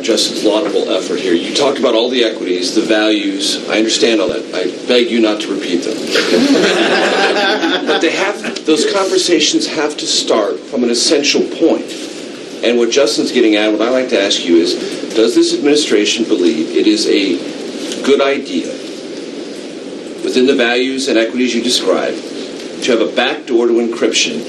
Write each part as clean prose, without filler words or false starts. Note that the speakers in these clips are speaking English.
Justin's laudable effort here. You talked about all the equities, the values. I understand all that. I beg you not to repeat them. But those conversations have to start from an essential point. And what Justin's getting at, what I like to ask you is, does this administration believe it is a good idea, within the values and equities you describe, to have a backdoor to encryption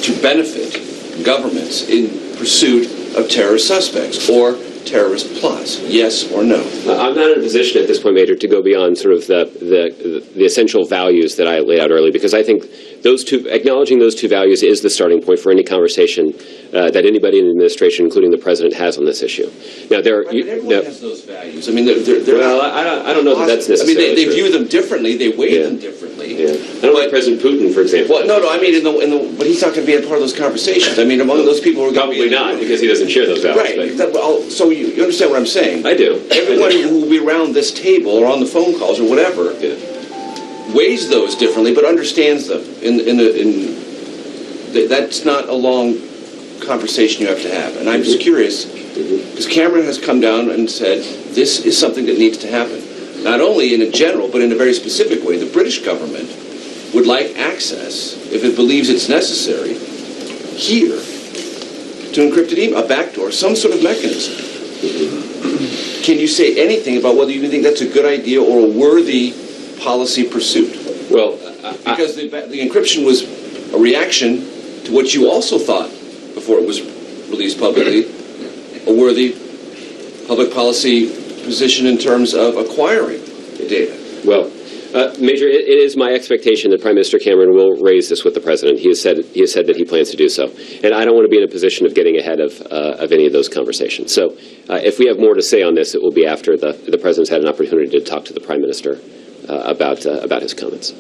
to benefit governments in pursuit of terrorist suspects or terrorist plots? Yes or no? I'm not in a position at this point, Major, to go beyond sort of the essential values that I laid out earlier, because I think acknowledging those two values is the starting point for any conversation that anybody in the administration, including the president, has on this issue. Now, everyone has those values. I mean, well, I don't know that that's necessarily. I mean, they view them differently. They weigh them differently. Yeah. I don't like President Putin, for example. Well, no. I mean, but he's not going to be a part of those conversations. I mean, among those people who are probably not, because he doesn't share those values. Right. So you understand what I'm saying? I do. Everyone who will be around this table or on the phone calls or whatever weighs those differently, but understands them. That's not a long conversation you have to have. And I'm just curious, because Cameron has come down and said this is something that needs to happen. Not only in a general, but in a very specific way. The British government would like access, if it believes it's necessary, here to encrypted email, a backdoor, some sort of mechanism. Can you say anything about whether you think that's a good idea or a worthy policy pursuit? Well, because the encryption was a reaction to what you also thought before it was released publicly, a worthy public policy position in terms of acquiring data. Well, Major, it is my expectation that Prime Minister Cameron will raise this with the President. He has said that he plans to do so. And I don't want to be in a position of getting ahead of any of those conversations. So if we have more to say on this, it will be after the President's had an opportunity to talk to the Prime Minister about his comments.